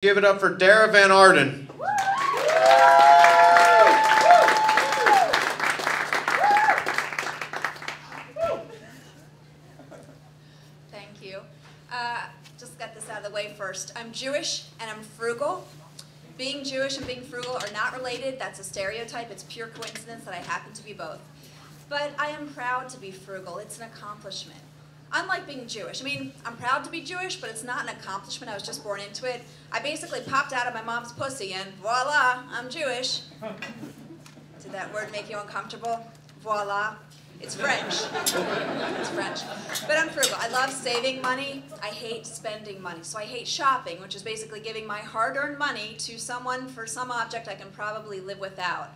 Give it up for Dara Van Arden. Thank you. Just got this out of the way first. I'm Jewish and I'm frugal. Being Jewish and being frugal are not related. That's a stereotype. It's pure coincidence that I happen to be both. But I am proud to be frugal. It's an accomplishment. Unlike being Jewish. I mean, I'm proud to be Jewish, but it's not an accomplishment. I was just born into it. I basically popped out of my mom's pussy and voila, I'm Jewish. Did that word make you uncomfortable? Voila. It's French. It's French. But I'm frugal. I love saving money. I hate spending money. So I hate shopping, which is basically giving my hard-earned money to someone for some object I can probably live without.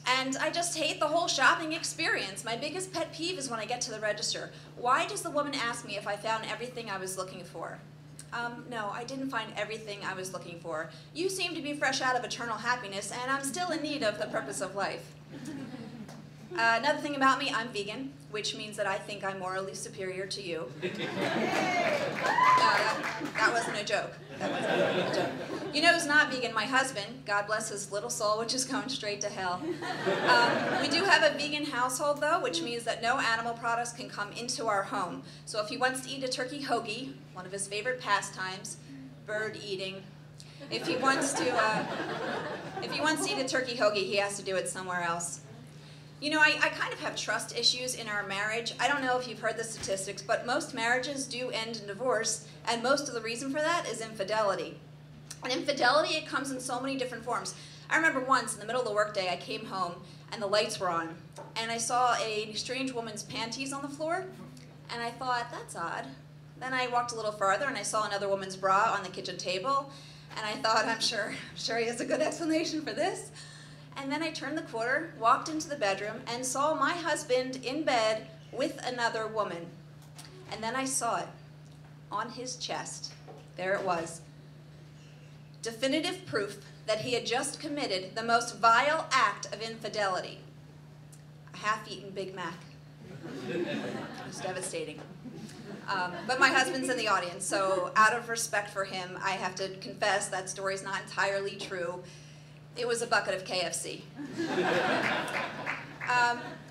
And I just hate the whole shopping experience. My biggest pet peeve is when I get to the register. Why does the woman ask me if I found everything I was looking for? No, I didn't find everything I was looking for. You seem to be fresh out of eternal happiness, and I'm still in need of the purpose of life. Another thing about me, I'm vegan, which means that I think I'm morally superior to you. That wasn't a joke. That wasn't a joke. You know who's not vegan? My husband. God bless his little soul, which is going straight to hell. We do have a vegan household, though, which means that no animal products can come into our home. So if he wants to eat a turkey hoagie, one of his favorite pastimes, bird eating, if he wants to eat a turkey hoagie, he has to do it somewhere else. You know, I kind of have trust issues in our marriage. I don't know if you've heard the statistics, but most marriages do end in divorce, and most of the reason for that is infidelity. And infidelity, it comes in so many different forms. I remember once, in the middle of the workday, I came home, and the lights were on, and I saw a strange woman's panties on the floor, and I thought, that's odd. Then I walked a little farther, and I saw another woman's bra on the kitchen table, and I thought, I'm sure he has a good explanation for this. And then I turned the corner, walked into the bedroom, and saw my husband in bed with another woman. And then I saw it on his chest. There it was. Definitive proof that he had just committed the most vile act of infidelity. A half-eaten Big Mac. It was devastating. But my husband's in the audience, so out of respect for him, I have to confess that story's not entirely true. It was a bucket of KFC.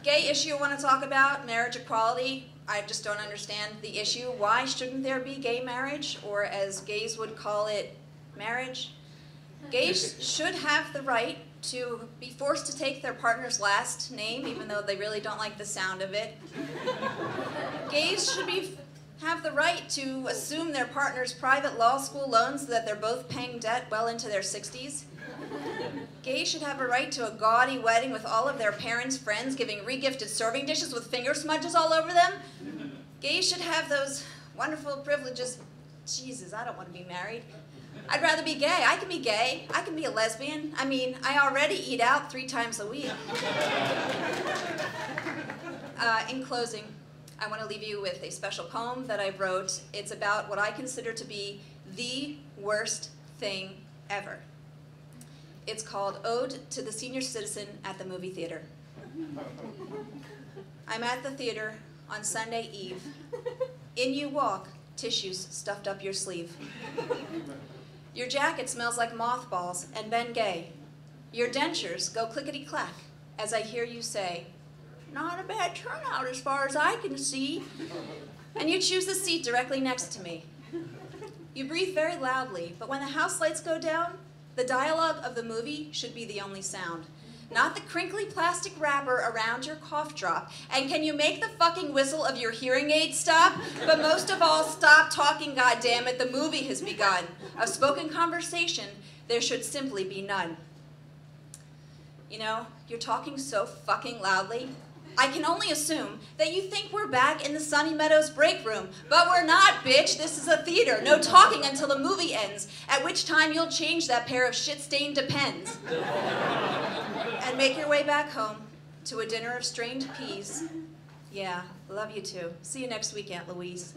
Gay issue I want to talk about, marriage equality. I just don't understand the issue. Why shouldn't there be gay marriage, or as gays would call it, marriage? Gays should have the right to be forced to take their partner's last name, even though they really don't like the sound of it. Gays should have the right to assume their partner's private law school loans so that they're both paying debt well into their 60s. Gays should have a right to a gaudy wedding with all of their parents' friends giving regifted serving dishes with finger smudges all over them. Gays should have those wonderful privileges. Jesus, I don't want to be married. I'd rather be gay. I can be gay. I can be a lesbian. I mean, I already eat out 3 times a week. In closing, I want to leave you with a special poem that I wrote. It's about what I consider to be the worst thing ever. It's called Ode to the Senior Citizen at the Movie Theater. I'm at the theater on Sunday Eve. In you walk, tissues stuffed up your sleeve. Your jacket smells like mothballs and Ben Gay. Your dentures go clickety-clack as I hear you say, not a bad turnout as far as I can see. And you choose the seat directly next to me. You breathe very loudly, but when the house lights go down, the dialogue of the movie should be the only sound. Not the crinkly plastic wrapper around your cough drop. And can you make the fucking whistle of your hearing aid stop? But most of all, stop talking, goddammit, the movie has begun. Of spoken conversation, there should simply be none. You know, you're talking so fucking loudly. I can only assume that you think we're back in the Sunny Meadows break room, but we're not, bitch. This is a theater. No talking until the movie ends, at which time you'll change that pair of shit-stained Depends. And make your way back home to a dinner of strained peas. Yeah, love you too. See you next week, Aunt Louise.